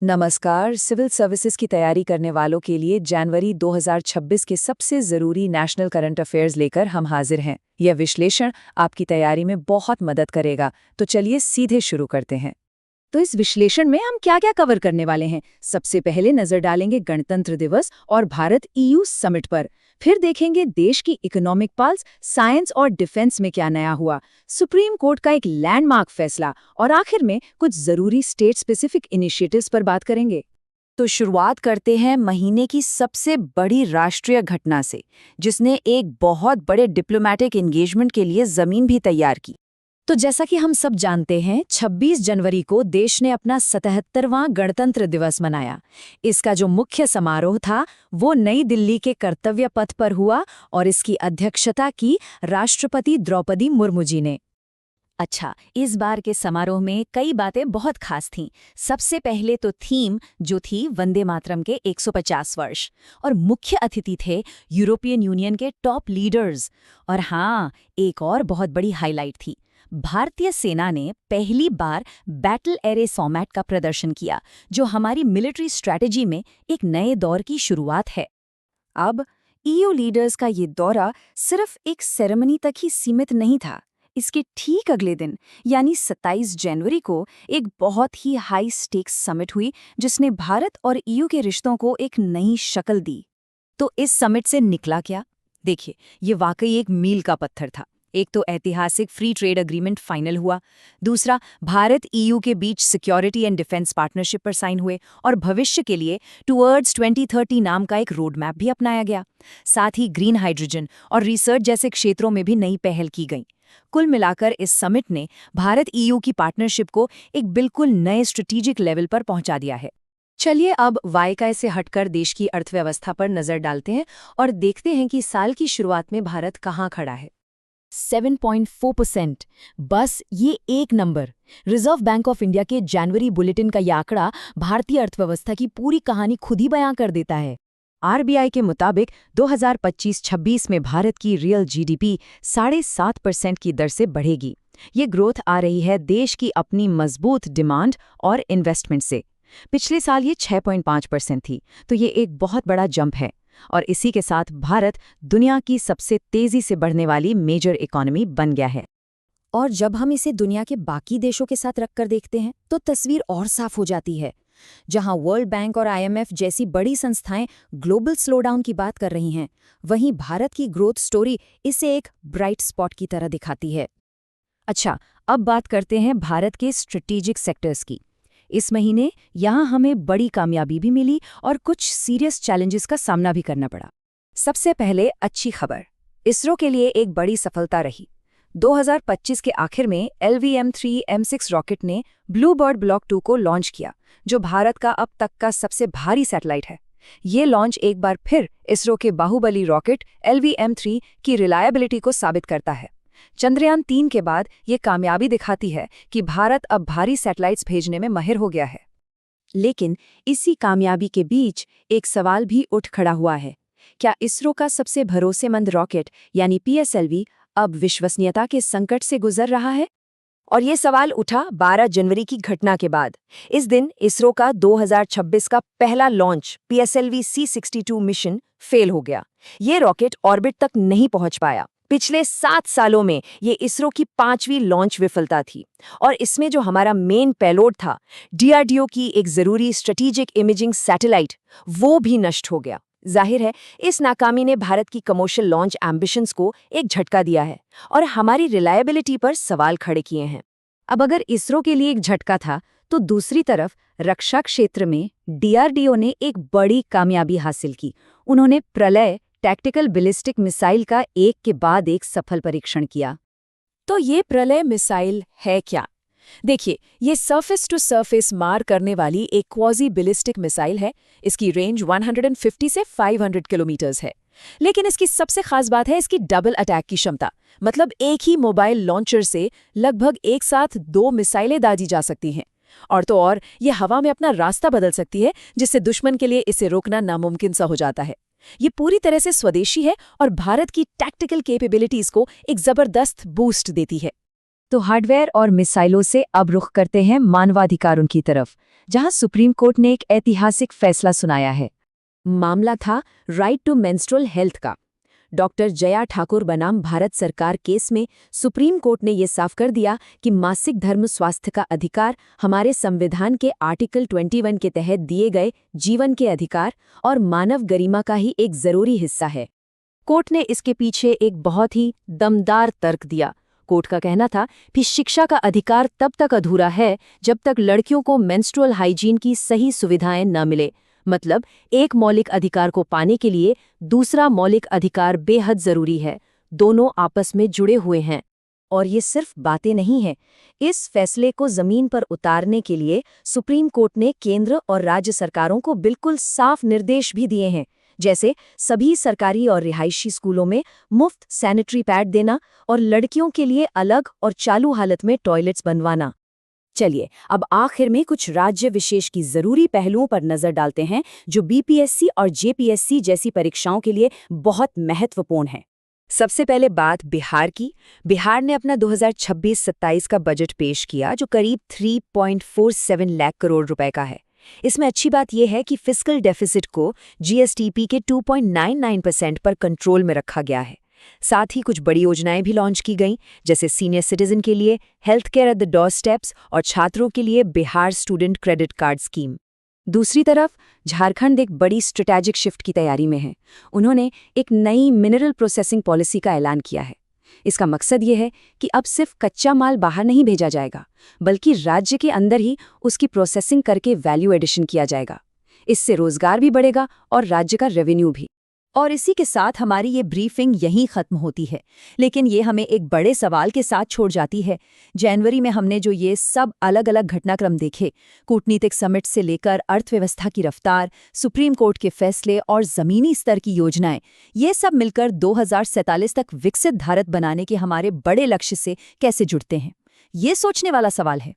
नमस्कार। Civil services की तैयारी करने वालों के लिए जनवरी 2026 के सबसे ज़रूरी नेशनल करंट अफेयर्स लेकर हम हाजिर हैं। यह विश्लेषण आपकी तैयारी में बहुत मदद करेगा, तो चलिए सीधे शुरू करते हैं। तो इस विश्लेषण में हम क्या-क्या कवर करने वाले हैं? सबसे पहले नजर डालेंगे गणतंत्र दिवस और भारत ईयू समिट पर। फिर देखेंगे देश की इकोनॉमिक पल्स, साइंस और डिफेंस में क्या नया हुआ, सुप्रीम कोर्ट का एक लैंडमार्क फैसला और आखिर में कुछ जरूरी स्टेट स्पेसिफिक इनिशिएटिव्स पर बात करेंगे। तो शुरुआत करते हैं महीने की सबसे बड़ी राष्ट्रीय घटना से, जिसने एक बहुत बड़े डिप्लोमेटिक एंगेजमेंट के लिए जमीन भी तैयार की। तो जैसा कि हम सब जानते हैं, 26 जनवरी को देश ने अपना 77वां गणतंत्र दिवस मनाया। इसका जो मुख्य समारोह था वो नई दिल्ली के कर्तव्य पथ पर हुआ और इसकी अध्यक्षता की राष्ट्रपति द्रौपदी मुर्मू जी ने। अच्छा, इस बार के समारोह में कई बातें बहुत खास थीं। सबसे पहले तो थीम जो थी वंदे मातरम के 150 वर्ष, और मुख्य अतिथि थे यूरोपियन यूनियन के टॉप लीडर्स। और हाँ, एक और बहुत बड़ी हाईलाइट थी, भारतीय सेना ने पहली बार बैटल एरे फॉर्मेट का प्रदर्शन किया, जो हमारी मिलिट्री स्ट्रैटेजी में एक नए दौर की शुरुआत है। अब ईयू लीडर्स का ये दौरा सिर्फ एक सेरेमनी तक ही सीमित नहीं था। इसके ठीक अगले दिन यानी 27 जनवरी को एक बहुत ही हाई स्टेक्स समिट हुई, जिसने भारत और ईयू के रिश्तों को एक नई शक्ल दी। तो इस समिट से निकला क्या? देखिए, ये वाकई एक मील का पत्थर था। एक तो ऐतिहासिक फ्री ट्रेड एग्रीमेंट फाइनल हुआ, दूसरा भारत ईयू के बीच सिक्योरिटी एंड डिफेंस पार्टनरशिप पर साइन हुए, और भविष्य के लिए टुवर्ड्स 2030 नाम का एक रोड मैप भी अपनाया गया। साथ ही ग्रीन हाइड्रोजन और रिसर्च जैसे क्षेत्रों में भी नई पहल की गई। कुल मिलाकर इस समिट ने भारत ईयू की पार्टनरशिप को एक बिल्कुल नए स्ट्रेटेजिक लेवल पर पहुंचा दिया है। चलिए अब वायका से हटकर देश की अर्थव्यवस्था पर नजर डालते हैं और देखते हैं कि साल की शुरुआत में भारत कहाँ खड़ा है। 7.4%, बस ये एक number. Reserve bank of India के जनवरी बुलेटिन का यह आंकड़ा भारतीय अर्थव्यवस्था की पूरी कहानी खुद ही बयां कर देता है। आरबीआई के मुताबिक 2025-26 में भारत की रियल जीडीपी 7.5% की दर से बढ़ेगी। ये ग्रोथ आ रही है देश की अपनी मजबूत डिमांड और इन्वेस्टमेंट से। पिछले साल ये 6.5% थी, तो ये एक बहुत बड़ा जंप है। और इसी के साथ भारत दुनिया की सबसे तेजी से बढ़ने वाली मेजर इकोनॉमी बन गया है। और जब हम इसे दुनिया के बाकी देशों के साथ रखकर देखते हैं, तो तस्वीर और साफ हो जाती है। जहां वर्ल्ड बैंक और आईएमएफ जैसी बड़ी संस्थाएं ग्लोबल स्लोडाउन की बात कर रही हैं, वहीं भारत की ग्रोथ स्टोरी इसे एक ब्राइट स्पॉट की तरह दिखाती है। अच्छा, अब बात करते हैं भारत के स्ट्रेटेजिक सेक्टर्स की। इस महीने यहाँ हमें बड़ी कामयाबी भी मिली और कुछ सीरियस चैलेंजेस का सामना भी करना पड़ा। सबसे पहले अच्छी खबर, इसरो के लिए एक बड़ी सफलता रही। 2025 के आखिर में LVM-3 M6 रॉकेट ने ब्लू बर्ड ब्लॉक 2 को लॉन्च किया, जो भारत का अब तक का सबसे भारी सैटेलाइट है। ये लॉन्च एक बार फिर इसरो के बाहुबली रॉकेट LVM-3 की रिलायबिलिटी को साबित करता है। चंद्रयान 3 के बाद ये कामयाबी दिखाती है कि भारत अब भारी सैटेलाइट्स भेजने में माहिर हो गया है। लेकिन इसी कामयाबी के बीच एक सवाल भी उठ खड़ा हुआ है। क्या इसरो का सबसे भरोसेमंद रॉकेट यानी PSLV अब विश्वसनीयता के संकट से गुजर रहा है? और ये सवाल उठा 12 जनवरी की घटना के बाद। इस दिन इसरो का 2026 का पहला launch PSLV C62 mission fail हो गया। ये रॉकेट ऑर्बिट तक नहीं पहुंच पाया। पिछले 7 सालों में ये इसरो की 5वीं लॉन्च विफलता थी, और इसमें जो हमारा मेन पेलोड था, DRDO की एक जरूरी स्ट्रेटेजिक इमेजिंग सैटेलाइट, वो भी नष्ट हो गया। जाहिर है, इस नाकामी ने भारत की कमर्शियल लॉन्च एम्बिशंस को एक झटका दिया है और हमारी रिलायबिलिटी पर सवाल खड़े किए हैं। अब अगर इसरो के लिए एक झटका था, तो दूसरी तरफ रक्षा क्षेत्र में DRDO ने एक बड़ी कामयाबी हासिल की। उन्होंने प्रलय टैक्टिकल बैलिस्टिक मिसाइल का एक के बाद एक सफल परीक्षण किया। तो ये प्रलय मिसाइल है क्या? देखिए, ये सरफेस टू सरफेस मार करने वाली एक क्वाजी बैलिस्टिक मिसाइल है। इसकी रेंज 150 से 500 किलोमीटर्स है। लेकिन इसकी सबसे खास बात है इसकी डबल अटैक की क्षमता। मतलब एक ही मोबाइल लॉन्चर से लगभग एक साथ 2 मिसाइलें दाजी जा सकती हैं। और तो और ये हवा में अपना रास्ता बदल सकती है, जिससे दुश्मन के लिए इसे रोकना नामुमकिन सा हो जाता है। ये पूरी तरह से स्वदेशी है और भारत की टैक्टिकल कैपेबिलिटीज को एक जबरदस्त बूस्ट देती है। तो हार्डवेयर और मिसाइलों से अब रुख करते हैं मानवाधिकारों की तरफ, जहां सुप्रीम कोर्ट ने एक ऐतिहासिक फैसला सुनाया है। मामला था राइट टू मेंस्ट्रुअल हेल्थ का। डॉक्टर जया ठाकुर बनाम भारत सरकार केस में सुप्रीम कोर्ट ने यह साफ कर दिया कि मासिक धर्म स्वास्थ्य का अधिकार हमारे संविधान के आर्टिकल 21 के तहत दिए गए जीवन के अधिकार और मानव गरिमा का ही एक जरूरी हिस्सा है। कोर्ट ने इसके पीछे एक बहुत ही दमदार तर्क दिया। कोर्ट का कहना था कि शिक्षा का अधिकार तब तक अधूरा है जब तक लड़कियों को मेंस्ट्रुअल हाइजीन की सही सुविधाएं न मिले। मतलब एक मौलिक अधिकार को पाने के लिए दूसरा मौलिक अधिकार बेहद जरूरी है। दोनों आपस में जुड़े हुए हैं। और ये सिर्फ बातें नहीं हैं। इस फैसले को जमीन पर उतारने के लिए सुप्रीम कोर्ट ने केंद्र और राज्य सरकारों को बिल्कुल साफ निर्देश भी दिए हैं, जैसे सभी सरकारी और रिहायशी स्कूलों में मुफ्त सैनिटरी पैड देना और लड़कियों के लिए अलग और चालू हालत में टॉयलेट्स बनवाना। चलिए अब आखिर में कुछ राज्य विशेष की जरूरी पहलुओं पर नजर डालते हैं जो बीपीएससी और जेपीएससी जैसी परीक्षाओं के लिए बहुत महत्वपूर्ण है। सबसे पहले बात बिहार की। बिहार ने अपना 2026-27 का बजट पेश किया जो करीब 3.47 लाख करोड़ रुपए का है। इसमें अच्छी बात यह है कि फिस्कल डेफिसिट को जीएसटीपी के 2.99% पर कंट्रोल में रखा गया है। साथ ही कुछ बड़ी योजनाएं भी लॉन्च की गईं, जैसे सीनियर सिटीजन के लिए health care at the door steps और छात्रों के लिए Bihar student credit card scheme. दूसरी तरफ झारखंड एक बड़ी स्ट्रेटेजिक शिफ्ट की तैयारी में है। उन्होंने एक नई मिनरल प्रोसेसिंग पॉलिसी का ऐलान किया है। इसका मकसद ये है कि अब सिर्फ कच्चा माल बाहर नहीं भेजा जाएगा, बल्कि राज्य के अंदर ही उसकी प्रोसेसिंग करके वैल्यू एडिशन किया जाएगा। इससे रोजगार भी बढ़ेगा और राज्य का रेवेन्यू भी। और इसी के साथ हमारी ये ब्रीफिंग यहीं खत्म होती है, लेकिन ये हमें एक बड़े सवाल के साथ छोड़ जाती है। जनवरी में हमने जो ये सब अलग अलग घटनाक्रम देखे, कूटनीतिक समिट से लेकर अर्थव्यवस्था की रफ्तार, सुप्रीम कोर्ट के फैसले और जमीनी स्तर की योजनाएं, ये सब मिलकर 2047 तक विकसित भारत बनाने के हमारे बड़े लक्ष्य से कैसे जुड़ते हैं, ये सोचने वाला सवाल है।